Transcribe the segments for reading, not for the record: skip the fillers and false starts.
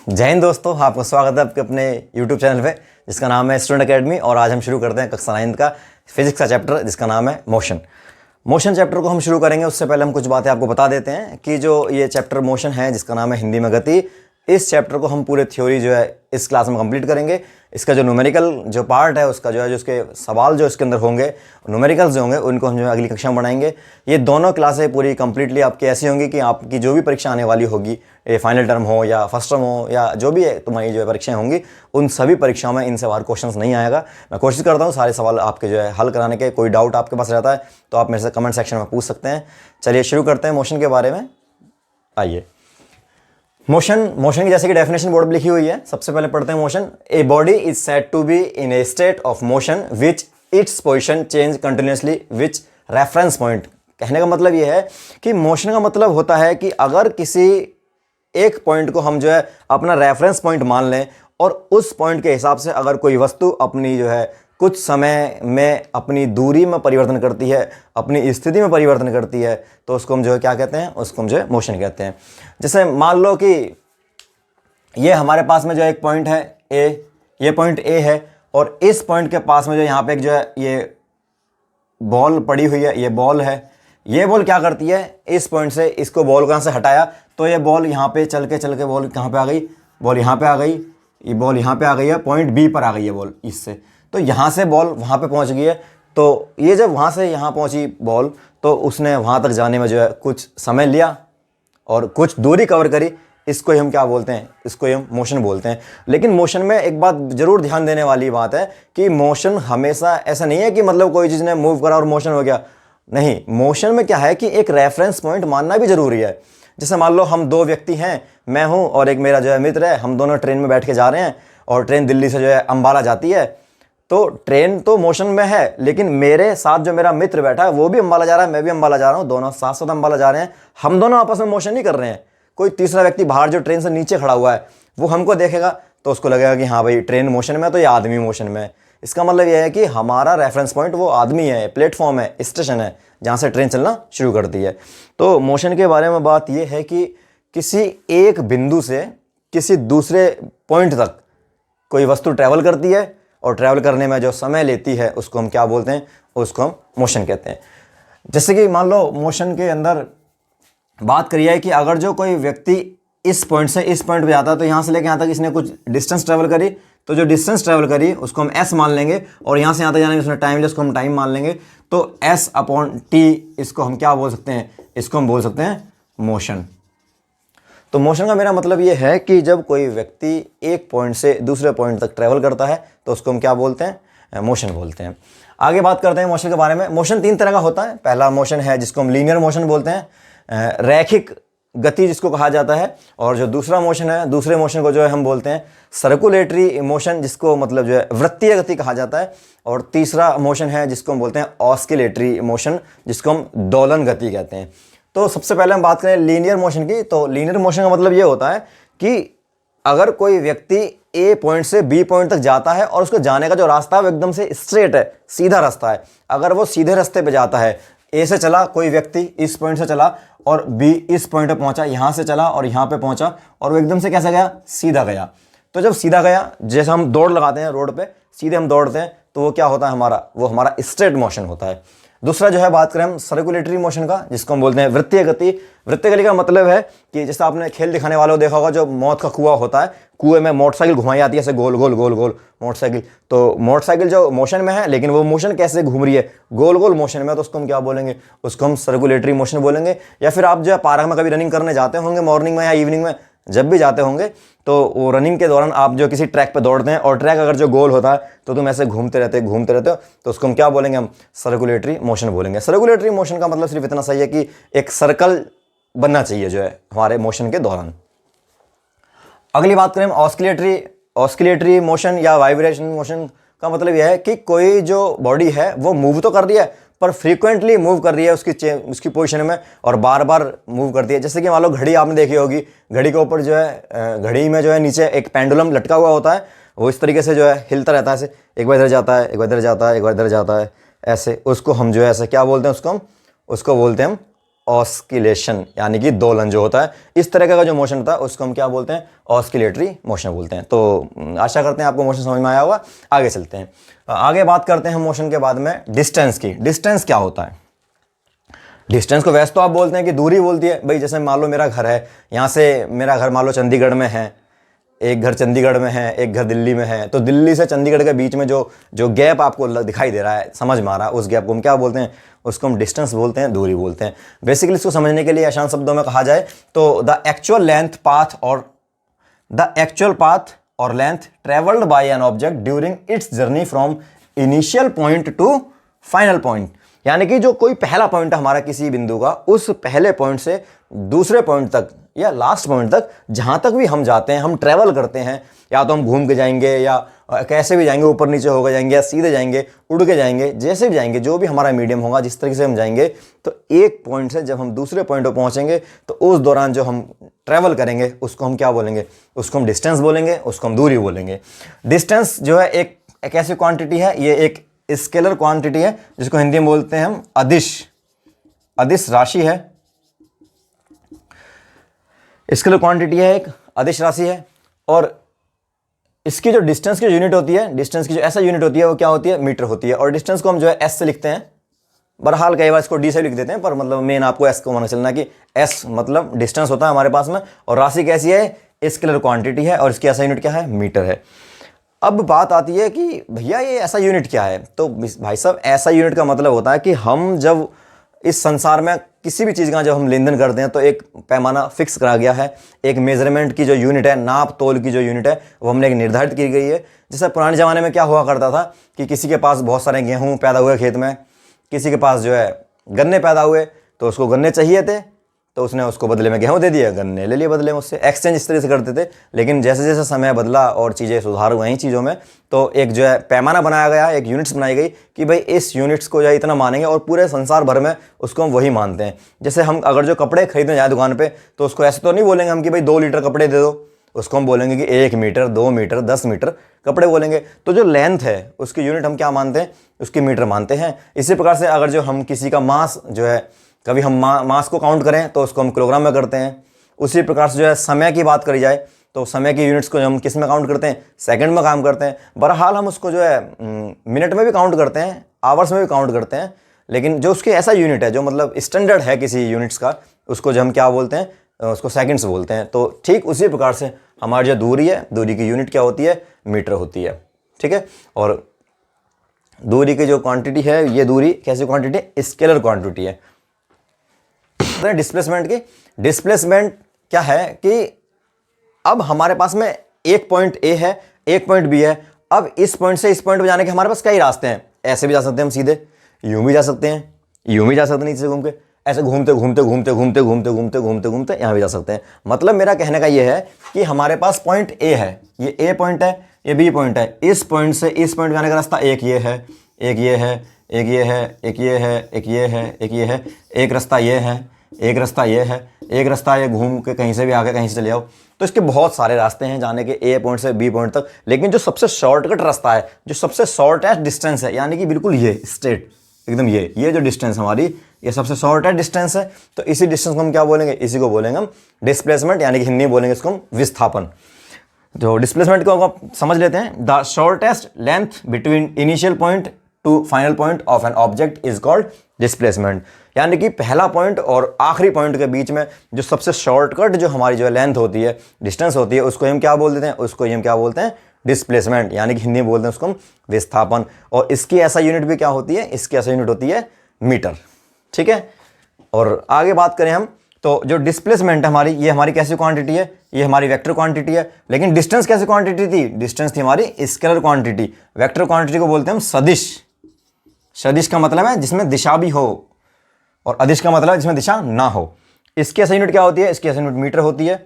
जय हिंद दोस्तों, आपका स्वागत है आपके अपने YouTube चैनल पे जिसका नाम है स्टूडेंट अकेडमी। और आज हम शुरू करते हैं कक्षा 9 का फिजिक्स का चैप्टर जिसका नाम है मोशन चैप्टर को हम शुरू करेंगे। उससे पहले हम कुछ बातें आपको बता देते हैं कि जो ये चैप्टर मोशन है जिसका नाम है हिंदी में गति, इस चैप्टर को हम पूरे थ्योरी जो है इस क्लास में कंप्लीट करेंगे। इसका जो न्यूमेरिकल जो पार्ट है उसका जो है जो उसके सवाल जो इसके अंदर होंगे, न्यूमेरिकल्स जो होंगे उनको हम जो है अगली कक्षा में बढ़ाएंगे। ये दोनों क्लासें पूरी कंप्लीटली आपकी ऐसी होंगी कि आपकी जो भी परीक्षा आने वाली होगी, ये फाइनल टर्म हो या फर्स्ट टर्म हो या जो भी है तुम्हारी जो है परीक्षाएं होंगी, उन सभी परीक्षाओं में इनसे बाहर क्वेश्चंस नहीं आएगा। मैं कोशिश करता हूँ सारे सवाल आपके जो है हल कराने के। कोई डाउट आपके पास रहता है तो आप मेरे से कमेंट सेक्शन में पूछ सकते हैं। चलिए शुरू करते हैं मोशन के बारे में। आइए, मोशन की जैसे कि डेफिनेशन बोर्ड पर लिखी हुई है। सबसे पहले पढ़ते हैं motion. A body is said to be in a state of motion which its position change continuously which reference point. कहने का मतलब यह है कि मोशन का मतलब होता है कि अगर किसी एक पॉइंट को हम जो है अपना रेफरेंस पॉइंट मान लें और उस पॉइंट के हिसाब से अगर कोई वस्तु अपनी जो है कुछ समय में अपनी दूरी में परिवर्तन करती है, अपनी स्थिति में परिवर्तन करती है, तो उसको हम जो है क्या कहते हैं, उसको हम जो है मोशन कहते हैं। जैसे मान लो कि ये हमारे पास में जो एक पॉइंट है ए, ये पॉइंट ए है और इस पॉइंट के पास में जो यहाँ पे एक जो है ये बॉल पड़ी हुई है, ये बॉल है। ये बॉल क्या करती है, इस पॉइंट से इसको बॉल को यहाँ से हटाया तो ये बॉल यहाँ पे चल के बॉल कहाँ पे आ गई, बॉल यहाँ पे आ गई, ये बॉल यहाँ पे आ गई है, पॉइंट बी पर आ गई है बॉल इससे। तो यहाँ से बॉल वहाँ पे पहुँच गई है। तो ये जब वहाँ से यहाँ पहुँची बॉल तो उसने वहाँ तक जाने में जो है कुछ समय लिया और कुछ दूरी कवर करी। इसको ही हम क्या बोलते हैं, इसको ही हम मोशन बोलते हैं। लेकिन मोशन में एक बात ज़रूर ध्यान देने वाली बात है कि मोशन हमेशा ऐसा नहीं है कि मतलब कोई चीज़ ने मूव करा और मोशन हो गया। नहीं, मोशन में क्या है कि एक रेफरेंस पॉइंट मानना भी ज़रूरी है। जैसे मान लो हम दो व्यक्ति हैं, मैं हूँ और एक मेरा जो है मित्र है, हम दोनों ट्रेन में बैठ के जा रहे हैं और ट्रेन दिल्ली से जो है अम्बाला जाती है। तो ट्रेन तो मोशन में है लेकिन मेरे साथ जो मेरा मित्र बैठा है वो भी अम्बाला जा रहा है, मैं भी अम्बाला जा रहा हूँ, दोनों साथ साथ अम्बाला जा रहे हैं। हम दोनों आपस में मोशन नहीं कर रहे हैं। कोई तीसरा व्यक्ति बाहर जो ट्रेन से नीचे खड़ा हुआ है वो हमको देखेगा तो उसको लगेगा कि हाँ भाई ट्रेन मोशन में है तो ये आदमी मोशन में है। इसका मतलब यह है कि हमारा रेफरेंस पॉइंट वो आदमी है, प्लेटफॉर्म है, स्टेशन है जहाँ से ट्रेन चलना शुरू करती है। तो मोशन के बारे में बात यह है कि किसी एक बिंदु से किसी दूसरे पॉइंट तक कोई वस्तु ट्रैवल करती है और ट्रैवल करने में जो समय लेती है उसको हम क्या बोलते हैं, उसको हम मोशन कहते हैं। जैसे कि मान लो मोशन के अंदर बात करिए है कि अगर जो कोई व्यक्ति इस पॉइंट से इस पॉइंट पे जाता है तो यहाँ से लेकर यहाँ तक इसने कुछ डिस्टेंस ट्रैवल करी, तो जो डिस्टेंस ट्रैवल करी उसको हम s मान लेंगे और यहाँ से यहाँ तक जाने में उसने टाइम लिया उसको हम टाइम मान लेंगे। तो s/t इसको हम क्या बोल सकते हैं, इसको हम बोल सकते हैं मोशन। तो मोशन का मेरा मतलब ये है कि जब कोई व्यक्ति एक पॉइंट से दूसरे पॉइंट तक ट्रैवल करता है तो उसको हम क्या बोलते हैं, मोशन बोलते हैं। आगे बात करते हैं मोशन के बारे में। मोशन तीन तरह का होता है। पहला मोशन है जिसको हम लीनियर मोशन बोलते हैं, रैखिक गति जिसको कहा जाता है। और जो दूसरा मोशन है, दूसरे मोशन को जो है हम बोलते हैं सर्कुलेटरी मोशन, जिसको मतलब जो है वृत्तीय गति कहा जाता है। और तीसरा मोशन है जिसको हम बोलते हैं ऑस्किलेटरी मोशन, जिसको हम दोलन गति कहते हैं। तो सबसे पहले हम बात करें लीनियर मोशन की। तो लीनियर मोशन का मतलब ये होता है कि अगर कोई व्यक्ति ए पॉइंट से बी पॉइंट तक जाता है और उसको जाने का जो रास्ता है वो एकदम से स्ट्रेट है, सीधा रास्ता है। अगर वो सीधे रास्ते पे जाता है, ए से चला कोई व्यक्ति, इस पॉइंट से चला और बी इस पॉइंट पे पहुंचा, यहाँ से चला और यहाँ पे पहुंचा और वो एकदम से कैसे गया, सीधा गया। तो जब सीधा गया, जैसे हम दौड़ लगाते हैं रोड पे, सीधे हम दौड़ते हैं तो वो क्या होता है हमारा, वो हमारा स्ट्रेट मोशन होता है। दूसरा जो है बात करें हम सर्कुलेटरी मोशन का, जिसको हम बोलते हैं वृत्तीय गति। वृत्तीय गति का मतलब है कि जैसे आपने खेल दिखाने वालों देखा होगा, जो मौत का कुआं होता है, कुएं में मोटरसाइकिल घुमाई जाती है ऐसे गोल गोल गोल गोल मोटरसाइकिल। तो मोटरसाइकिल जो मोशन में है लेकिन वो मोशन कैसे घूम रही है, गोल गोल मोशन में, तो उसको हम क्या बोलेंगे, उसको हम सर्कुलेटरी मोशन बोलेंगे। या फिर आप जो है पार्क में कभी रनिंग करने जाते होंगे मॉर्निंग में या इवनिंग में, जब भी जाते होंगे तो वो रनिंग के दौरान आप जो किसी ट्रैक पे दौड़ते हैं और ट्रैक अगर जो गोल होता है तो तुम ऐसे घूमते रहते हो, तो उसको हम क्या बोलेंगे, हम सर्कुलेटरी मोशन बोलेंगे। सर्कुलेटरी मोशन का मतलब सिर्फ इतना सही है कि एक सर्कल बनना चाहिए जो है हमारे मोशन के दौरान। अगली बात करें हम ऑस्किलेटरी मोशन या वाइब्रेशन मोशन का मतलब यह है कि कोई जो बॉडी है वो मूव तो कर रही है पर फ्रीक्वेंटली मूव कर रही है उसकी पोजीशन में और बार बार मूव करती है। जैसे कि मान लो घड़ी आपने देखी होगी, घड़ी के ऊपर जो है घड़ी में जो है नीचे एक पेंडुलम लटका हुआ होता है, वो इस तरीके से जो है हिलता रहता है, ऐसे एक बार इधर जाता है, एक बार इधर जाता है, एक बार इधर जाता है, ऐसे। उसको हम जो है ऐसे क्या बोलते हैं, उसको बोलते हैं हम ऑस्किलेशन, यानी कि दोलन जो होता है, इस तरह का जो मोशन होता है उसको हम क्या बोलते हैं, ऑस्किलेटरी मोशन बोलते हैं। तो आशा करते हैं आपको मोशन समझ में आया होगा। आगे चलते हैं, आगे बात करते हैं मोशन के बाद में डिस्टेंस की। डिस्टेंस क्या होता है? डिस्टेंस को वैसे तो आप बोलते हैं कि दूरी बोलती है भाई। जैसे मान लो मेरा घर है, यहाँ से मेरा घर मान लो चंडीगढ़ में है, एक घर चंडीगढ़ में है, एक घर दिल्ली में है, तो दिल्ली से चंडीगढ़ के बीच में जो गैप आपको दिखाई दे रहा है, समझ में आ रहा है, उस गैप को हम क्या बोलते हैं, उसको हम डिस्टेंस बोलते हैं, दूरी बोलते हैं। बेसिकली इसको समझने के लिए आसान शब्दों में कहा जाए तो द एक्चुअल पाथ और length travelled by an object during its journey from initial point two final point, यानी कि जो कोई पहला पॉइंट है हमारा किसी बिंदु का, उस पहले पॉइंट से दूसरे पॉइंट तक या लास्ट पॉइंट तक, जहां तक भी हम जाते हैं, हम ट्रैवल करते हैं, या तो हम घूम के जाएंगे या कैसे भी जाएंगे, ऊपर नीचे होकर जाएंगे या सीधे जाएंगे, उड़ के जाएंगे, जैसे भी जाएंगे, जो भी हमारा मीडियम होगा, जिस तरीके से हम जाएंगे, तो एक पॉइंट से जब हम दूसरे पॉइंट पर पहुंचेंगे तो उस दौरान जो हम ट्रैवल करेंगे उसको हम क्या बोलेंगे, उसको हम डिस्टेंस बोलेंगे, उसको हम दूरी बोलेंगे। डिस्टेंस जो है एक ऐसी क्वांटिटी है, ये एक स्केलर क्वांटिटी है, जिसको हिंदी में बोलते हैं हम अदिश राशि है। स्केलर क्वांटिटी है, एक अदिश राशि है, और इसकी जो डिस्टेंस की यूनिट होती है, डिस्टेंस की जो ऐसा यूनिट होती है, वो क्या होती है, मीटर होती है। और डिस्टेंस को हम जो है एस से लिखते हैं, बहरहाल कई बार इसको डी से लिख देते हैं, पर मतलब मेन आपको एस को माना चलना कि एस मतलब डिस्टेंस होता है हमारे पास में, और राशि कैसी है, स्केलर क्वांटिटी है, और इसकी ऐसा यूनिट क्या है, मीटर है। अब बात आती है कि भैया ये ऐसा यूनिट क्या है? तो भाई साहब, ऐसा यूनिट का मतलब होता है कि हम जब इस संसार में किसी भी चीज़ का जब हम लेन देन करते हैं तो एक पैमाना फिक्स करा गया है, एक मेजरमेंट की जो यूनिट है, नाप तोल की जो यूनिट है, वो हमने एक निर्धारित की गई है। जैसे पुराने ज़माने में क्या हुआ करता था कि किसी के पास बहुत सारे गेहूँ पैदा हुए खेत में, किसी के पास जो है गन्ने पैदा हुए, तो उसको गन्ने चाहिए थे, तो उसने उसको बदले में गेहूँ दे दिया, गन्ने ले लिए बदले में, उससे एक्सचेंज इस तरह से करते थे। लेकिन जैसे जैसे समय बदला और चीज़ें सुधार हुई हैं चीज़ों में, तो एक जो है पैमाना बनाया गया, एक यूनिट्स बनाई गई कि भाई इस यूनिट्स को जो है इतना मानेंगे, और पूरे संसार भर में उसको हम वही मानते हैं। जैसे हम अगर जो कपड़े खरीदने जाए दुकान पर, तो उसको ऐसे तो नहीं बोलेंगे हम कि भाई 2 लीटर कपड़े दे दो, उसको हम बोलेंगे कि 1 मीटर, 2 मीटर, 10 मीटर कपड़े बोलेंगे। तो जो लेंथ है उसकी यूनिट हम क्या मानते हैं, उसकी मीटर मानते हैं। इसी प्रकार से अगर जो हम किसी का मास जो है, कभी हम मास को काउंट करें तो उसको हम किलोग्राम में करते हैं। उसी प्रकार से जो है समय की बात करी जाए तो समय की यूनिट्स को हम किस में काउंट करते हैं, सेकंड में काम करते हैं। बहरहाल हम उसको जो है मिनट में भी काउंट करते हैं, आवर्स में भी काउंट करते हैं, लेकिन जो उसकी ऐसा यूनिट है जो मतलब स्टैंडर्ड है किसी यूनिट्स का, उसको जो हम क्या बोलते हैं, उसको सेकंड्स बोलते हैं। तो ठीक उसी प्रकार से हमारी जो दूरी है, दूरी की यूनिट क्या होती है, मीटर होती है। ठीक है, और दूरी की जो क्वांटिटी है, ये दूरी कैसी क्वांटिटी है, स्केलर क्वांटिटी है। डिस्प्लेसमेंट की, डिस्प्लेसमेंट क्या है कि अब हमारे पास में एक पॉइंट ए है, एक पॉइंट बी है। अब इस पॉइंट से इस पॉइंट पे जाने के हमारे पास कई रास्ते हैं। ऐसे भी जा सकते हैं हम सीधे, यूं भी जा सकते हैं, यूं भी जा सकते हैं नीचे से घूम के, ऐसे घूमते घूमते घूमते घूमते घूमते घूमते घूमते घूमते यहाँ भी जा सकते हैं। मतलब मेरा कहने का ये है कि हमारे पास पॉइंट ए है, ये ए पॉइंट है, ये बी पॉइंट है। इस पॉइंट से इस पॉइंट जाने का रास्ता एक ये है, एक ये है, एक ये है, एक ये है, एक ये है, एक ये है, एक रास्ता ये है, एक रास्ता ये है, एक रास्ता ये घूम के कहीं से भी आके कहीं से चले जाओ। तो इसके बहुत सारे रास्ते हैं जाने के ए पॉइंट से बी पॉइंट तक, लेकिन जो सबसे शॉर्टकट रास्ता है, जो सबसे शॉर्टेस्ट डिस्टेंस है, यानी कि बिल्कुल ये स्ट्रेट एकदम ये जो डिस्टेंस हमारी, ये सबसे शॉर्टेस्ट डिस्टेंस है। तो इसी डिस्टेंस को हम क्या बोलेंगे, इसी को बोलेंगे हम डिस्प्लेसमेंट, यानी कि हिंदी में बोलेंगे इसको हम विस्थापन। जो डिस्प्लेसमेंट को आप समझ लेते हैं, the shortest length between initial point two final point of an object is called displacement. यानी कि पहला पॉइंट और आखिरी पॉइंट के बीच में जो सबसे शॉर्टकट जो हमारी जो लेंथ होती है, डिस्टेंस होती है, उसको हम क्या बोल देते हैं, उसको हम क्या बोलते हैं, डिस्प्लेसमेंट, यानी कि हिंदी में बोलते हैं उसको हम विस्थापन। और इसकी ऐसा यूनिट भी क्या होती है, इसकी ऐसा यूनिट होती है मीटर। ठीक है, और आगे बात करें हम, तो जो डिस्प्लेसमेंट है हमारी, ये हमारी कैसी क्वांटिटी है, ये हमारी वेक्टर क्वांटिटी है। लेकिन डिस्टेंस कैसी क्वांटिटी थी, डिस्टेंस थी हमारी स्केलर क्वांटिटी। वेक्टर क्वांटिटी को बोलते हैं हम सदिश। सदिश का मतलब है जिसमें दिशा भी हो, और अदिश का मतलब है जिसमें दिशा ना हो। इसकी ऐसा यूनिट क्या होती है, इसकी ऐसा यूनिट मीटर होती है।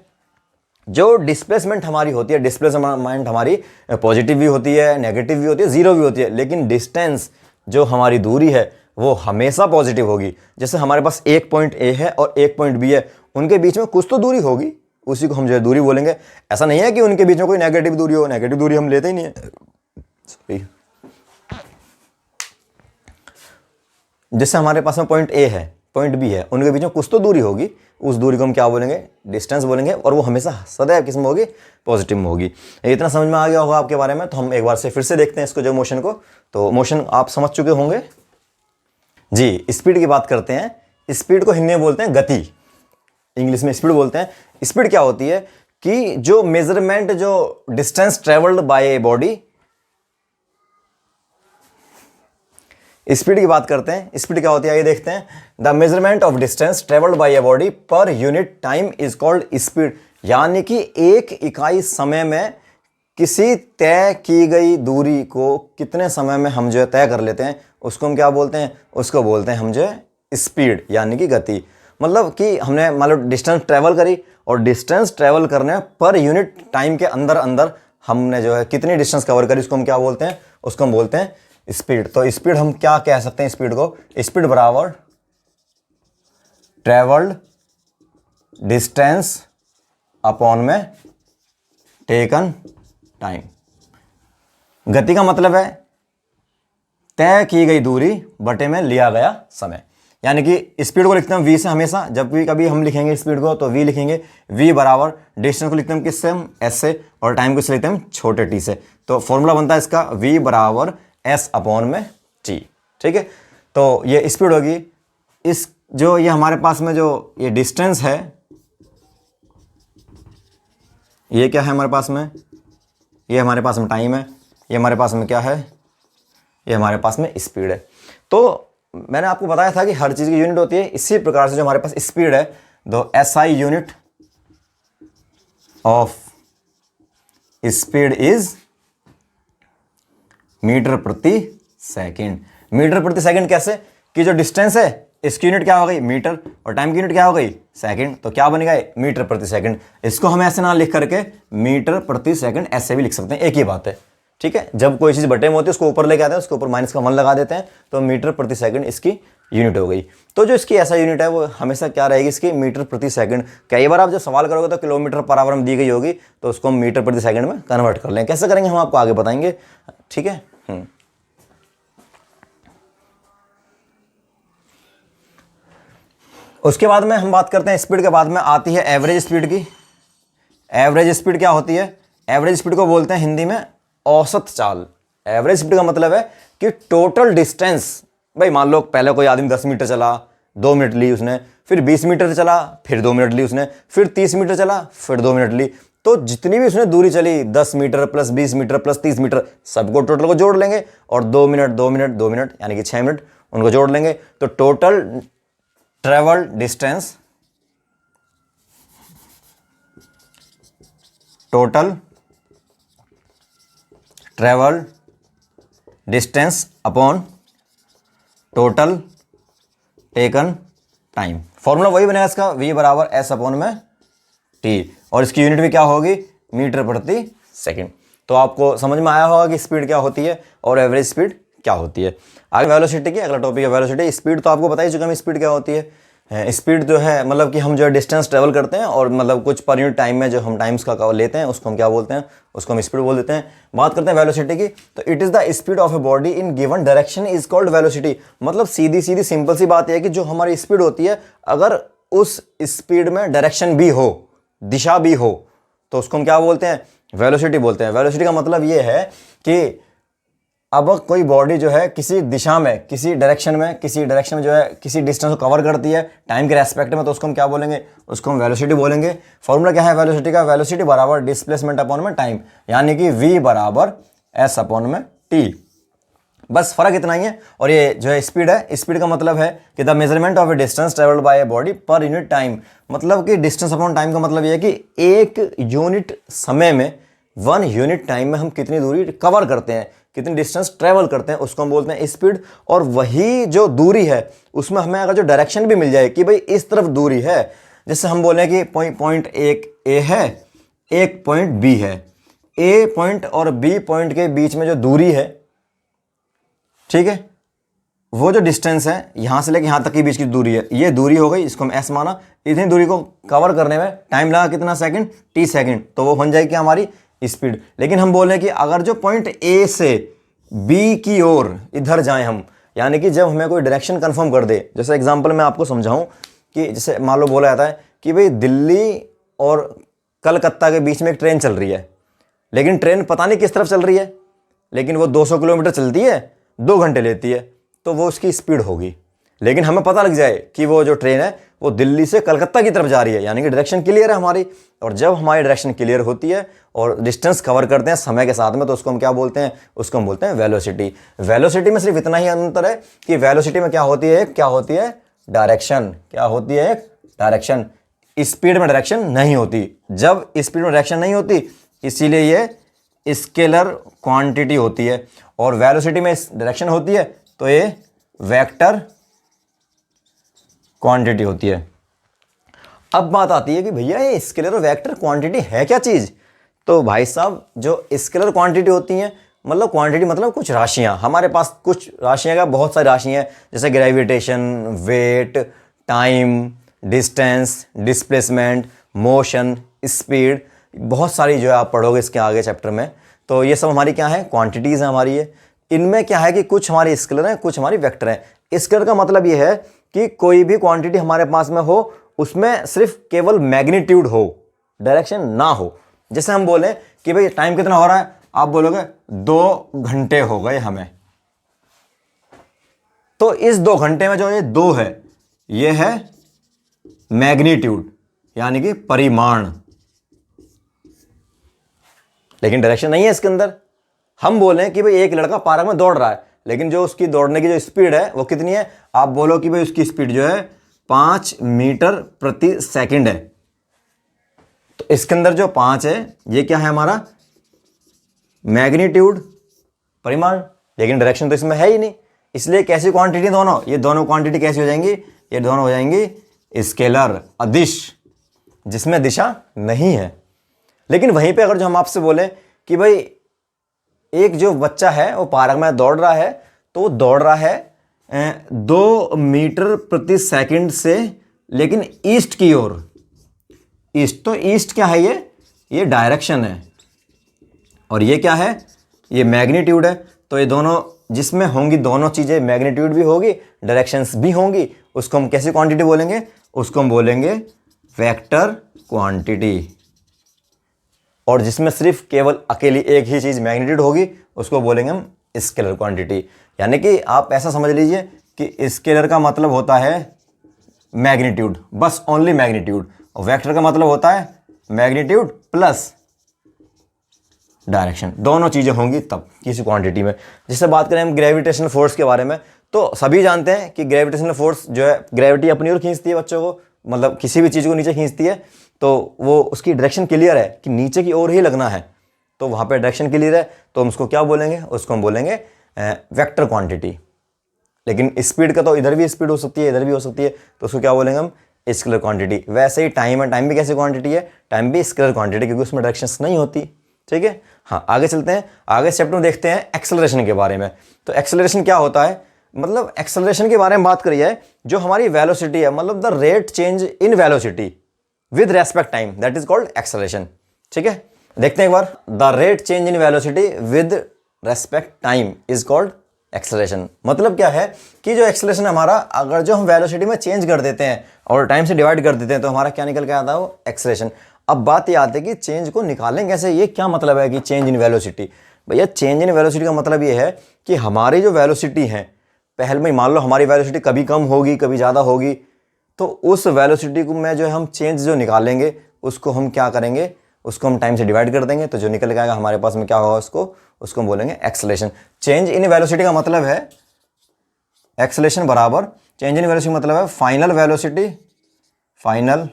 जो डिस्प्लेसमेंट हमारी होती है, डिस्प्लेसमेंट हमारी पॉजिटिव भी होती है, नेगेटिव भी होती है, जीरो भी होती है, लेकिन डिस्टेंस जो हमारी दूरी है वो हमेशा पॉजिटिव होगी। जैसे हमारे पास एक पॉइंट ए है और एक पॉइंट बी है, उनके बीच में कुछ तो दूरी होगी, उसी को हम जो है दूरी बोलेंगे। ऐसा नहीं है कि उनके बीच में कोई नेगेटिव दूरी हो, नेगेटिव दूरी हम लेते ही नहीं है। सॉरी, जैसे हमारे पास में पॉइंट ए है, पॉइंट बी है, उनके बीच में कुछ तो दूरी होगी, उस दूरी को हम क्या बोलेंगे, डिस्टेंस बोलेंगे, और वो हमेशा सदैव किस में होगी, पॉजिटिव में होगी। इतना समझ में आ गया होगा आपके बारे में। तो हम एक बार से फिर से देखते हैं इसको, जो मोशन को। तो मोशन आप समझ चुके होंगे जी। स्पीड की बात करते हैं। स्पीड को हिंदी में बोलते हैं गति, इंग्लिश में स्पीड बोलते हैं। स्पीड क्या होती है कि जो मेजरमेंट, जो distance travelled by a body, speed की बात करते हैं। स्पीड क्या होती है ये देखते हैं। The measurement of distance travelled by a body per unit time is called speed. यानी कि एक इकाई समय में किसी तय की गई दूरी को कितने समय में हम जो है तय कर लेते हैं, उसको हम क्या बोलते हैं, उसको बोलते हैं हम जो है स्पीड, यानी कि गति। मतलब कि हमने मान लो डिस्टेंस ट्रेवल करी, और डिस्टेंस ट्रेवल करने पर यूनिट टाइम के अंदर अंदर हमने जो है कितनी डिस्टेंस कवर करी, उसको हम क्या बोलते हैं, उसको हम बोलते हैं स्पीड। तो स्पीड हम क्या कह सकते हैं, स्पीड को, स्पीड बराबर ट्रेवल्ड डिस्टेंस अपॉन में टेकन टाइम। गति का मतलब है तय की गई दूरी बटे में लिया गया समय। यानी कि स्पीड को लिखते हैं v से हमेशा, जब भी कभी हम लिखेंगे स्पीड को तो v लिखेंगे। v बराबर डिस्टेंस को लिखते हैं किससे, हम s से, और टाइम को इससे लिखते हैं हम छोटे t से। तो फॉर्मूला बनता है इसका v बराबर s अपॉन में t। ठीक है, तो ये स्पीड होगी। इस जो ये हमारे पास में जो ये डिस्टेंस है, ये क्या है हमारे पास में, ये हमारे पास में टाइम है, ये हमारे पास में क्या है, ये हमारे पास में स्पीड है। तो मैंने आपको बताया था कि हर चीज़ की यूनिट होती है। इसी प्रकार से जो हमारे पास स्पीड है, तो SI unit of speed is metre प्रति सेकंड। मीटर प्रति सेकंड कैसे, कि जो डिस्टेंस है इसकी यूनिट क्या हो गई, मीटर, और टाइम की यूनिट क्या हो गई, सेकंड। तो क्या बनेगा, मीटर प्रति सेकंड। इसको हम ऐसे ना लिख करके मीटर प्रति सेकंड ऐसे भी लिख सकते हैं, एक ही बात है। ठीक है, जब कोई चीज़ बटे में होती है उसको ऊपर लेके आते हैं, उसके ऊपर माइनस का 1 लगा देते हैं, तो मीटर प्रति सेकंड इसकी यूनिट हो गई। तो जो इसकी ऐसा यूनिट है वो हमेशा क्या रहेगी, इसकी मीटर प्रति सेकंड। कई बार आप जब सवाल करोगे तो किलोमीटर पर आवर में दी गई होगी, तो उसको हम मीटर प्रति सेकंड में कन्वर्ट कर लें। कैसे करेंगे हम आपको आगे बताएंगे। ठीक है, उसके बाद में हम बात करते हैं स्पीड के बाद में आती है एवरेज स्पीड की। एवरेज स्पीड क्या होती है, एवरेज स्पीड को बोलते हैं हिंदी में औसत चाल। एवरेज स्पीड का मतलब है कि टोटल डिस्टेंस, भाई मान लो पहले कोई आदमी 10 मीटर चला, 2 मिनट ली उसने, फिर 20 मीटर चला, फिर 2 मिनट ली उसने, फिर 30 मीटर चला, फिर 2 मिनट ली। तो जितनी भी उसने दूरी चली, 10 metre plus 20 metre plus 30 metre, सबको टोटल को जोड़ लेंगे, और 2 मिनट 2 मिनट 2 मिनट यानी कि 6 मिनट उनको जोड़ लेंगे। तो total travel distance, total travel distance upon total taken time. Formula वही बनेगा इसका, v बराबर s अपॉन में t, और इसकी यूनिट भी क्या होगी, मीटर प्रति सेकंड। तो आपको समझ में आया होगा कि स्पीड क्या होती है और एवरेज स्पीड क्या होती है। आगे वेलोसिटी की, अगला टॉपिक है वेलोसिटी। स्पीड तो आपको पता ही चुका है स्पीड क्या होती है। स्पीड जो है मतलब कि हम जो डिस्टेंस ट्रेवल करते हैं, और मतलब कुछ पर यूनिट टाइम में जो हम टाइम्स का लेते हैं, उसको हम क्या बोलते हैं, उसको हम स्पीड बोल देते हैं। बात करते हैं वेलोसिटी की, तो it is the speed of a body in given direction is called velocity. मतलब सीधी सीधी सिंपल सी बात है कि जो हमारी स्पीड होती है, अगर उस स्पीड में डायरेक्शन भी हो, दिशा भी हो, तो उसको हम क्या बोलते हैं, वेलोसिटी बोलते हैं। वेलोसिटी का मतलब ये है कि अब कोई बॉडी जो है किसी दिशा में, किसी डायरेक्शन में जो है किसी डिस्टेंस को कवर करती है टाइम के रेस्पेक्ट में, तो उसको हम क्या बोलेंगे, उसको हम वेलोसिटी बोलेंगे। फॉर्मूला क्या है वेलोसिटी का, वेलोसिटी बराबर डिस्प्लेसमेंट अपॉन में टाइम, यानी कि v बराबर s अपॉन में t। बस फर्क इतना ही है। और ये जो है स्पीड है, स्पीड का मतलब है कि the measurement of A distance travelled by a body per unit time. मतलब कि डिस्टेंस अपॉन टाइम का मतलब ये है कि एक यूनिट समय में, 1 यूनिट टाइम में हम कितनी दूरी कवर करते हैं, कितनी डिस्टेंस ट्रेवल करते हैं, उसको हम बोलते हैं स्पीड। और वही जो दूरी है उसमें हमें अगर जो डायरेक्शन भी मिल जाए कि भाई इस तरफ दूरी है, जैसे हम बोले कि पॉइंट एक ए है, एक पॉइंट बी है, ए पॉइंट और बी पॉइंट के बीच में जो दूरी है, ठीक है, वो जो डिस्टेंस है यहां से लेके यहां तक के बीच की दूरी है, ये दूरी हो गई, इसको हम एस माना। इतनी दूरी को कवर करने में टाइम लगा कितना सेकंड, टी सेकंड, तो वो बन जाएगी हमारी स्पीड। लेकिन हम बोल रहे हैं कि अगर जो पॉइंट ए से बी की ओर इधर जाएं हम, यानी कि जब हमें कोई डायरेक्शन कंफर्म कर दे, जैसे एग्जांपल मैं आपको समझाऊं कि जैसे मान लो बोला जाता है कि भाई दिल्ली और कलकत्ता के बीच में एक ट्रेन चल रही है, लेकिन ट्रेन पता नहीं किस तरफ चल रही है, लेकिन वो 200 किलोमीटर चलती है, 2 घंटे लेती है, तो वो उसकी स्पीड होगी। लेकिन हमें पता लग जाए कि वो जो ट्रेन है वो दिल्ली से कलकत्ता की तरफ जा रही है, यानी कि डायरेक्शन क्लियर है हमारी। और जब हमारी डायरेक्शन क्लियर होती है और डिस्टेंस कवर करते हैं समय के साथ में, तो उसको हम क्या बोलते हैं? उसको हम बोलते हैं वेलोसिटी। वेलोसिटी में सिर्फ इतना ही अंतर है कि वेलोसिटी में क्या होती है? क्या होती है? डायरेक्शन। क्या होती है? एक डायरेक्शन। स्पीड में डायरेक्शन नहीं होती। जब स्पीड में डायरेक्शन नहीं होती, इसीलिए ये स्केलर क्वांटिटी होती है। और वेलोसिटी में डायरेक्शन होती है, तो ये वेक्टर क्वांटिटी होती है। अब बात आती है कि भैया ये स्केलर और वेक्टर क्वांटिटी है क्या चीज़? तो भाई साहब, जो स्केलर क्वांटिटी होती हैं, मतलब क्वांटिटी मतलब कुछ राशियां, हमारे पास कुछ राशियां का बहुत सारी राशियां हैं, जैसे gravitation, weight, time, distance, displacement, motion, speed, बहुत सारी जो है आप पढ़ोगे इसके आगे चैप्टर में। तो ये सब हमारी क्या है? क्वांटिटीज़ हैं हमारी ये। इनमें क्या है कि कुछ हमारी स्केलर हैं, कुछ हमारी वेक्टर हैं। स्केलर का मतलब ये है कि कोई भी क्वांटिटी हमारे पास में हो, उसमें सिर्फ केवल मैग्नीट्यूड हो, डायरेक्शन ना हो। जैसे हम बोलें कि भाई टाइम कितना हो रहा है, आप बोलोगे 2 घंटे हो गए हमें, तो इस 2 घंटे में जो ये 2 है, ये है मैग्नीट्यूड, यानी कि परिमाण, लेकिन डायरेक्शन नहीं है इसके अंदर। हम बोलें कि भाई एक लड़का पार्क में दौड़ रहा है, लेकिन जो उसकी दौड़ने की जो स्पीड है वो कितनी है? आप बोलो कि भाई उसकी स्पीड जो है 5 मीटर प्रति सेकंड है, तो इसके अंदर जो 5 है ये क्या है? हमारा मैग्नीट्यूड, परिमाण। लेकिन डायरेक्शन तो इसमें है ही नहीं, इसलिए कैसी क्वांटिटी दोनों? ये दोनों क्वांटिटी कैसी हो जाएंगी? ये दोनों हो जाएंगी स्केलर, अदिश, जिसमें दिशा नहीं है। लेकिन वहीं पे अगर जो हम आपसे बोले कि भाई एक जो बच्चा है वो पार्क में दौड़ रहा है, तो वो दौड़ रहा है 2 मीटर प्रति सेकंड से, लेकिन ईस्ट की ओर। ईस्ट, तो ईस्ट क्या है? ये डायरेक्शन है, और ये क्या है? ये मैग्नीट्यूड है। तो ये दोनों जिसमें होंगी, दोनों चीज़ें, मैग्नीट्यूड भी होगी, डायरेक्शंस भी होंगी, उसको हम कैसी क्वांटिटी बोलेंगे? उसको हम बोलेंगे वेक्टर क्वांटिटी। और जिसमें सिर्फ केवल अकेली एक ही चीज़ मैग्नीट्यूड होगी, उसको बोलेंगे हम स्केलर क्वांटिटी। यानी कि आप ऐसा समझ लीजिए कि स्केलर का मतलब होता है मैग्नीट्यूड, बस ओनली मैग्नीट्यूड, और वेक्टर का मतलब होता है मैग्नीट्यूड प्लस डायरेक्शन। दोनों चीज़ें होंगी तब किसी क्वांटिटी में। जिससे बात करें हम ग्रेविटेशनल फोर्स के बारे में, तो सभी जानते हैं कि ग्रेविटेशनल फोर्स जो है, ग्रेविटी अपनी ओर खींचती है बच्चों को, मतलब किसी भी चीज़ को नीचे खींचती है, तो वो उसकी डायरेक्शन क्लियर है कि नीचे की ओर ही लगना है, तो वहाँ पे डायरेक्शन क्लियर है, तो हम उसको क्या बोलेंगे? उसको हम बोलेंगे वेक्टर क्वांटिटी। लेकिन स्पीड का तो इधर भी स्पीड हो सकती है, इधर भी हो सकती है, तो उसको क्या बोलेंगे हम? Scalar quantity. वैसे ही टाइम है, टाइम भी कैसी क्वांटिटी है? टाइम भी स्केलर क्वांटिटी, क्योंकि उसमें डायरेक्शंस नहीं होती। ठीक है, हाँ, आगे चलते हैं। आगे चैप्टर में देखते हैं एक्सेलरेशन के बारे में। तो एक्सेलरेशन क्या होता है? मतलब एक्सेलरेशन के बारे में बात करी है, जो हमारी वेलोसिटी है, मतलब the rate change in velocity with respect time, that is called acceleration. ठीक है, देखते हैं एक बार। The rate change in velocity with respect time is called acceleration. मतलब क्या है कि जो एक्सेलरेशन हमारा, अगर जो हम वेलोसिटी में चेंज कर देते हैं और टाइम से डिवाइड कर देते हैं, तो हमारा क्या निकल के आता है? वो एक्सेलरेशन। अब बात ये आती है कि चेंज को निकालें कैसे? ये क्या मतलब है कि चेंज इन वेलोसिटी? भैया चेंज इन वेलोसिटी का मतलब ये है कि हमारी जो वेलोसिटी है, पहले में मान लो हमारी वेलोसिटी कभी कम होगी, कभी ज़्यादा होगी, तो उस वेलोसिटी को में जो हम चेंज जो निकालेंगे, उसको हम क्या करेंगे? उसको हम टाइम से डिवाइड कर देंगे, तो जो निकल के आएगा हमारे पास में क्या होगा? उसको हम बोलेंगे एक्सेलरेशन। चेंज इन वेलोसिटी का मतलब है एक्सेलरेशन बराबर, चेंज इन वेलोसिटी मतलब है final velocity, final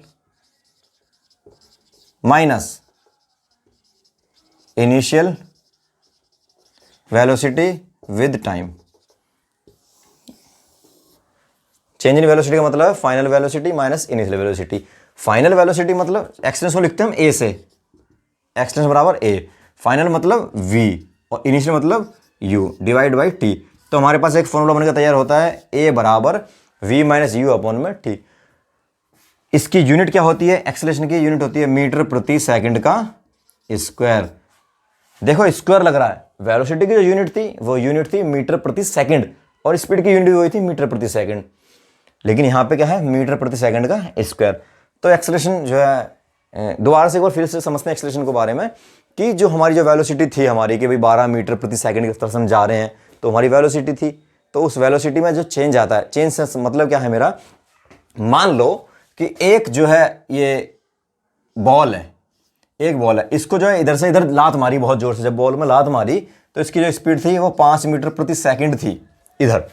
minus initial velocity with time. Change in velocity का मतलब है final velocity minus initial velocity. Final velocity मतलब एक्सलेंस को लिखते हैं हम ए से, एक्सलेंस बराबर ए, फाइनल मतलब v और इनिशियल मतलब u डिवाइड बाई t। तो हमारे पास एक फॉर्मूला बनकर तैयार होता है, a बराबर v माइनस यू अपॉन में t। इसकी यूनिट क्या होती है? एक्सेलरेशन की यूनिट होती है मीटर प्रति सेकंड का स्क्वायर। देखो स्क्वायर लग रहा है, वेलोसिटी की जो यूनिट थी वो यूनिट थी मीटर प्रति सेकंड, और स्पीड की यूनिट हुई थी मीटर प्रति सेकंड, लेकिन यहाँ पे क्या है, मीटर प्रति सेकंड का स्क्वायर। तो एक्सेलरेशन जो है, दोबारा से एक बार फिर से समझते हैं एक्सेलरेशन के बारे में, कि जो हमारी जो वेलोसिटी थी हमारी, कि भाई 12 मीटर प्रति सेकंड की तरफ से हम जा रहे हैं, तो हमारी वेलोसिटी थी, तो उस वेलोसिटी में जो चेंज आता है, चेंज से मतलब क्या है मेरा, मान लो कि एक जो है ये बॉल है, एक बॉल है, इसको जो है इधर से इधर लात मारी बहुत जोर से, जब बॉल में लात मारी तो इसकी जो स्पीड थी वो 5 मीटर प्रति सेकंड थी इधर,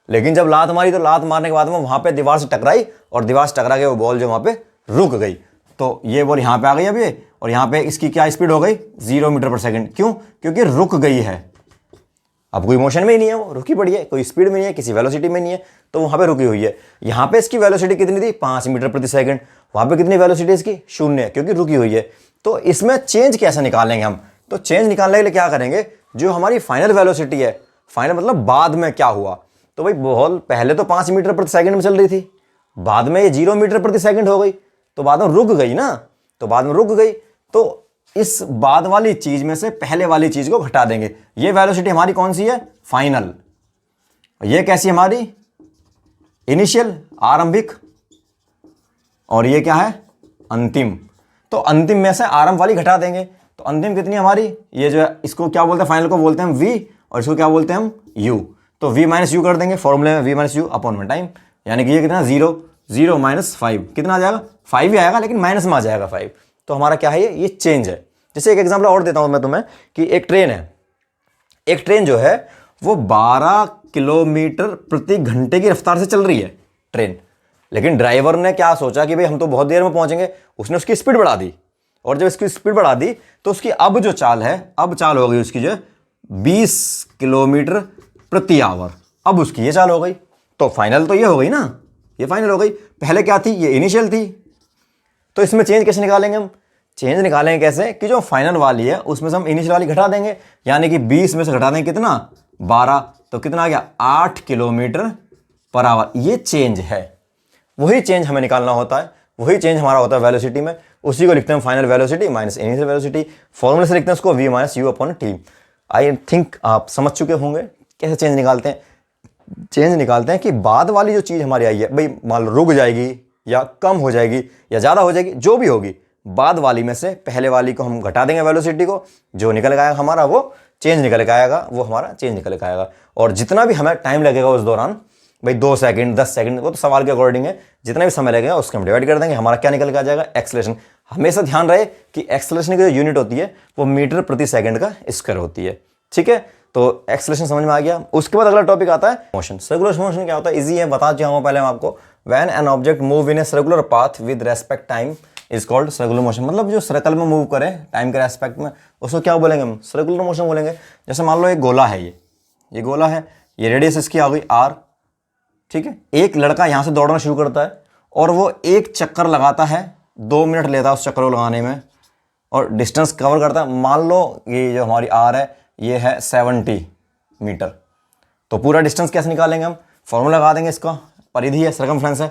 लेकिन जब लात मारी तो लात मारने के बाद में वहां पे दीवार से टकराई, और दीवार से टकरा के वो बॉल जो वहां पे रुक गई, तो ये बॉल यहाँ पे आ गई अब ये, और यहाँ पे इसकी क्या स्पीड हो गई, 0 मीटर पर सेकंड। क्यों? क्योंकि रुक गई है, अब कोई मोशन में ही नहीं है, वो रुकी पड़ी है, कोई स्पीड में नहीं है, किसी वेलोसिटी में नहीं है, तो वहां पे रुकी हुई है। यहाँ पे इसकी वेलोसिटी कितनी थी, 5 मीटर प्रति सेकंड, वहां पे कितनी वेलोसिटी इसकी, 0, क्योंकि रुकी हुई है। तो इसमें चेंज कैसे निकालेंगे हम, तो चेंज निकालने के लिए क्या करेंगे, जो हमारी फाइनल वेलोसिटी है, फाइनल मतलब बाद में क्या हुआ, तो भाई बॉल पहले तो 5 मीटर प्रति सेकंड में चल रही थी, बाद में ये 0 मीटर प्रति सेकंड हो गई, तो बाद में रुक गई ना, तो बाद में रुक गई, तो इस बाद वाली चीज में से पहले वाली चीज को घटा देंगे। ये वेलोसिटी हमारी कौन सी है, फाइनल, ये कैसी हमारी, इनिशियल, आरंभिक, और ये क्या है, अंतिम। तो अंतिम में से आरंभ वाली घटा देंगे, तो अंतिम कितनी हमारी, ये जो है इसको क्या बोलते हैं, फाइनल को बोलते हैं v, और इसको क्या बोलते हैं हम, u। तो v माइनस यू कर देंगे फॉर्मूले में, v माइनस यू अपॉन में टाइम, यानी कि ये कितना, 0, 0 माइनस 5, कितना आ जाएगा, 5 ही आएगा, लेकिन माइनस में आ जाएगा 5। तो हमारा क्या है, ये चेंज है। जैसे एक एग्जांपल और देता हूं मैं तुम्हें, कि एक ट्रेन है, एक ट्रेन जो है वो 12 किलोमीटर प्रति घंटे की रफ्तार से चल रही है ट्रेन, लेकिन ड्राइवर ने क्या सोचा कि भाई हम तो बहुत देर में पहुंचेंगे, उसने उसकी स्पीड बढ़ा दी, और जब इसकी स्पीड बढ़ा दी तो उसकी अब जो चाल है, अब चाल हो गई उसकी जो 20 किलोमीटर प्रति आवर, अब उसकी ये चाल हो गई, तो फाइनल तो ये हो गई ना, ये फाइनल हो गई। पहले क्या थी, ये इनिशियल थी। तो इसमें चेंज कैसे निकालेंगे हम, चेंज निकालेंगे कैसे, कि जो फाइनल वाली है उसमें से हम इनिशियल वाली घटा देंगे, यानी कि 20 में से घटा देंगे कितना, 12, तो कितना आ गया, 8 किलोमीटर पर आवर। ये चेंज है, वही चेंज हमें निकालना होता है, वही चेंज हमारा होता है वेलोसिटी में, उसी को लिखते हैं final velocity minus initial velocity. फॉर्मूले से लिखते हैं उसको v minus you upon T. I think आप समझ चुके होंगे कैसे चेंज निकालते हैं। चेंज निकालते हैं कि बाद वाली जो चीज़ हमारी आई है, भाई मान लो रुक जाएगी या कम हो जाएगी या ज़्यादा हो जाएगी, जो भी होगी, बाद वाली में से पहले वाली को हम घटा देंगे वेलोसिटी को, जो निकल के आएगा हमारा वो चेंज निकल के आएगा, वो हमारा चेंज निकल के आएगा। और जितना भी हमें टाइम लगेगा उस दौरान, भाई 2 सेकंड 10 सेकंड, वो तो सवाल के अकॉर्डिंग है, जितना भी समय लगेगा उसको हम डिवाइड कर देंगे, हमारा क्या निकल के आ जाएगा, एक्सेलरेशन। हमेशा ध्यान रहे कि एक्सेलरेशन की जो यूनिट होती है वो मीटर प्रति सेकंड का स्क्वायर होती है, ठीक है। तो एक्सेलरेशन समझ में आ गया। उसके बाद अगला टॉपिक आता है मोशन। सर्कुलर मोशन क्या होता है, इजी है, बता चुका हूं पहले मैं आपको। When an object move in a circular path with respect time is called circular motion. मतलब जो सर्कल में मूव करे टाइम के रेस्पेक्ट में, उसको क्या बोलेंगे हम, सर्कुलर मोशन बोलेंगे। जैसे मान लो एक गोला है, ये गोला है, ये रेडियस इसकी आ गई r, ठीक है। एक लड़का यहाँ से दौड़ना शुरू करता है और वो एक चक्कर लगाता है, 2 मिनट लेता है उस चक्कर को लगाने में, और डिस्टेंस कवर करता है। मान लो ये जो हमारी r है ये है 70 मीटर, तो पूरा डिस्टेंस कैसे निकालेंगे हम, फॉर्मूला लगा देंगे इसका, परिधि है, सर्कमफ्रेंस है,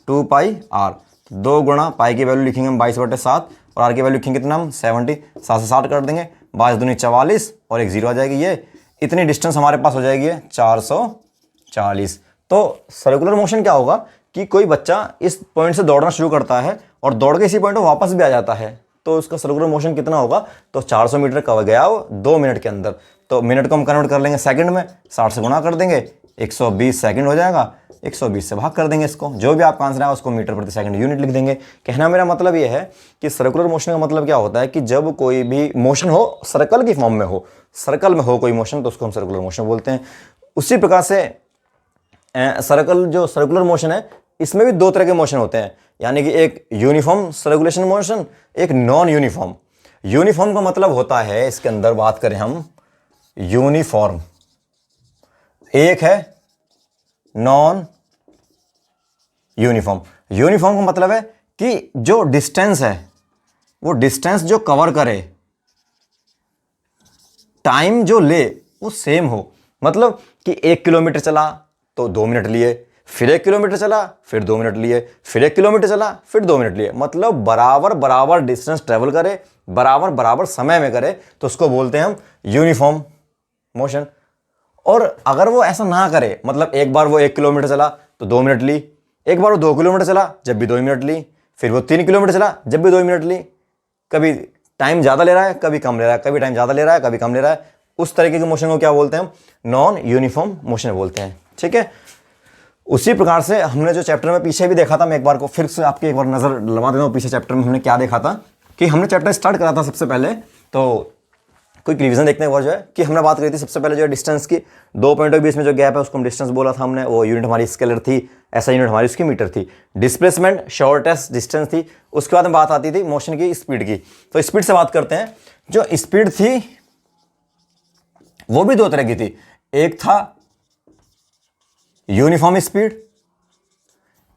2 पाई r, 2 गुणा पाई की वैल्यू लिखेंगे हम 22/7, और r की वैल्यू लिखेंगे कितना हम 70, 7 से 60 कर देंगे, 22 दूनी 44 और एक 0 आ जाएगी। ये इतनी डिस्टेंस हमारे पास हो जाएगी 440। तो सर्कुलर मोशन क्या होगा कि कोई बच्चा इस पॉइंट से दौड़ना शुरू करता है और दौड़ के इसी पॉइंट पर वापस भी आ जाता है, तो उसका सर्कुलर मोशन कितना होगा, तो 400 मीटर कवर गया वो 2 मिनट के अंदर। तो मिनट को हम कन्वर्ट कर लेंगे सेकंड में, 60 से गुणा कर देंगे, 120 सेकंड हो जाएगा, 120 से भाग कर देंगे इसको, जो भी आपका आंसर है उसको मीटर प्रति सेकंड यूनिट लिख देंगे। कहना मेरा मतलब ये है कि सर्कुलर मोशन का मतलब क्या होता है कि जब कोई भी मोशन हो सर्कल की फॉर्म में हो, सर्कल में हो कोई मोशन, तो उसको हम सर्कुलर मोशन बोलते हैं। उसी प्रकार से सर्कुलर मोशन है, इसमें भी 2 तरह के मोशन होते हैं, यानी कि एक यूनिफॉर्म सर्कुलेशन मोशन, एक नॉन यूनिफॉर्म। यूनिफॉर्म का मतलब होता है, इसके अंदर बात करें हम यूनिफॉर्म, एक है नॉन यूनिफॉर्म। यूनिफॉर्म का मतलब है कि जो डिस्टेंस है वो डिस्टेंस जो कवर करे, टाइम जो ले वो सेम हो। मतलब कि 1 किलोमीटर चला तो 2 मिनट लिए, फिर 1 किलोमीटर चला फिर 2 मिनट लिए, फिर 1 किलोमीटर चला फिर 2 मिनट लिए, मतलब बराबर बराबर डिस्टेंस ट्रेवल करे, बराबर बराबर समय में करे, तो उसको बोलते हैं हम यूनिफॉर्म मोशन। और अगर वो ऐसा ना करे, मतलब एक बार वो 1 किलोमीटर चला तो 2 मिनट ली, एक बार वो 2 किलोमीटर चला जब भी 2 मिनट ली, फिर वो 3 किलोमीटर चला जब भी 2 मिनट ली, कभी टाइम ज़्यादा ले रहा है कभी कम ले रहा है, कभी टाइम ज़्यादा ले रहा है कभी कम ले रहा है, उस तरीके के मोशन को क्या बोलते हैं हम? नॉन यूनिफॉर्म मोशन बोलते हैं। ठीक है, उसी प्रकार से हमने जो चैप्टर में पीछे भी देखा था, मैं एक बार को फिर से आपकी एक बार नज़र लगा देता हूँ पीछे चैप्टर में हमने क्या देखा था, कि हमने चैप्टर स्टार्ट करा था सबसे पहले, तो कोई रिवीजन देखने के बाद जो है कि हमने बात करी थी सबसे पहले जो है डिस्टेंस की, 2 पॉइंटों के बीच में जो गैप है उसको हम डिस्टेंस बोला था हमने, वो यूनिट हमारी स्केलर थी, ऐसा यूनिट हमारी उसकी मीटर थी। डिस्प्लेसमेंट शॉर्टेस्ट डिस्टेंस थी। उसके बाद में बात आती थी मोशन की स्पीड की। तो स्पीड से बात करते हैं। जो स्पीड थी वो भी 2 तरह की थी, एक था यूनिफॉर्म स्पीड,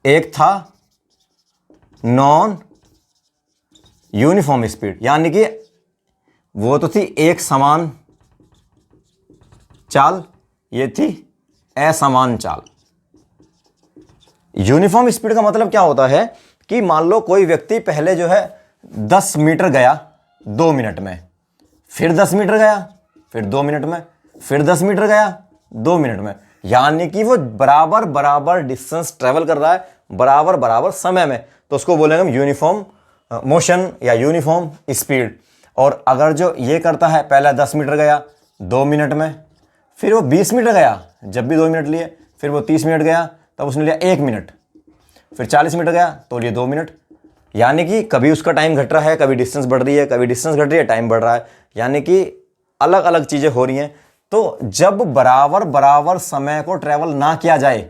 एक था नॉन यूनिफॉर्म स्पीड, यानी कि वो तो थी एक समान चाल, ये थी असमान चाल। यूनिफॉर्म स्पीड का मतलब क्या होता है कि मान लो कोई व्यक्ति पहले जो है 10 मीटर गया 2 मिनट में, फिर 10 मीटर गया फिर 2 मिनट में, फिर 10 मीटर गया 2 मिनट में, यानी कि वो बराबर बराबर डिस्टेंस ट्रेवल कर रहा है बराबर बराबर समय में, तो उसको बोलेंगे हम यूनिफॉर्म मोशन या यूनिफॉर्म स्पीड। और अगर जो ये करता है पहला 10 मीटर गया 2 मिनट में, फिर वो 20 मीटर गया जब भी 2 मिनट लिए, फिर वो 30 मिनट गया तब उसने लिया 1 मिनट, फिर 40 मीटर गया तो लिए 2 मिनट, यानी कि कभी उसका टाइम घट रहा है, कभी डिस्टेंस बढ़ रही है, कभी डिस्टेंस घट रही है टाइम बढ़ रहा है, यानी कि अलग अलग चीज़ें हो रही हैं। तो जब बराबर बराबर समय को ट्रैवल ना किया जाए,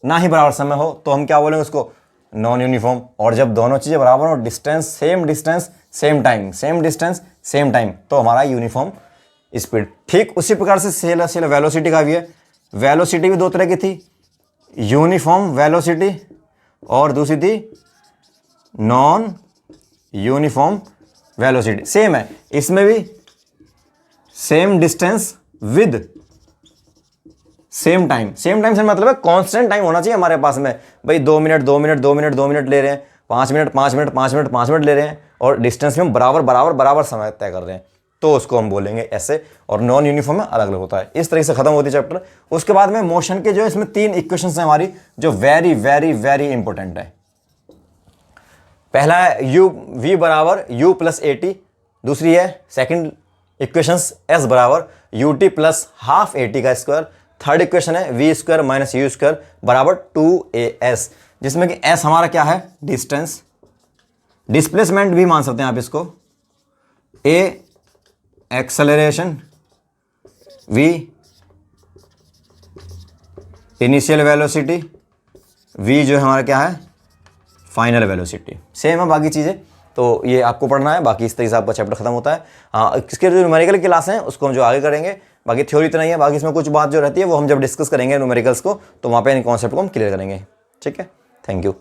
ना ही बराबर समय हो, तो हम क्या बोलेंगे उसको? Non uniform. और जब दोनों चीज़ें बराबर हो, distance same time, same distance same time, तो हमारा यूनिफॉर्म स्पीड। ठीक उसी प्रकार से सेल वेलोसिटी का भी है। वेलोसिटी भी 2 तरह की थी, यूनिफॉर्म वेलोसिटी और दूसरी थी नॉन यूनिफॉर्म वेलोसिटी। सेम है, इसमें भी same distance with same time. Same time से मतलब है कांस्टेंट टाइम होना चाहिए हमारे पास में, भाई 2 मिनट 2 मिनट 2 मिनट 2 मिनट ले रहे हैं, 5 मिनट 5 मिनट 5 मिनट 5 मिनट ले रहे हैं, और डिस्टेंस में हम बराबर बराबर बराबर समय तय कर रहे हैं, तो उसको हम बोलेंगे ऐसे। और नॉन यूनिफॉर्म में अलग अलग होता है। इस तरीके से खत्म होती है चैप्टर। उसके बाद में मोशन के जो इसमें 3 इक्वेशंस हैं हमारी, जो वेरी वेरी वेरी इंपॉर्टेंट है। पहला है यू वी बराबर यू प्लस ए टी, दूसरी है सेकंड इक्वेशंस एस बराबर u t plus half a t का स्क्वायर, थर्ड इक्वेशन है v square minus u square बराबर 2as, जिसमें कि एस हमारा क्या है? डिस्टेंस। डिस्प्लेसमेंट भी मान सकते हैं आप इसको, a acceleration, v initial velocity, v जो है हमारा क्या है? Final velocity. सेम है बाकी चीज़ें, तो ये आपको पढ़ना है। बाकी इस तरीके से आपका चैप्टर खत्म होता है। हाँ, इसके जो न्यूमेरिकल क्लास हैं उसको हम जो आगे करेंगे, बाकी थ्योरी इतना ही है। बाकी इसमें कुछ बात जो रहती है वो हम जब डिस्कस करेंगे न्यूमेरिकल्स को, तो वहाँ पे इन कॉन्सेप्ट को हम क्लियर करेंगे। ठीक है, थैंक यू।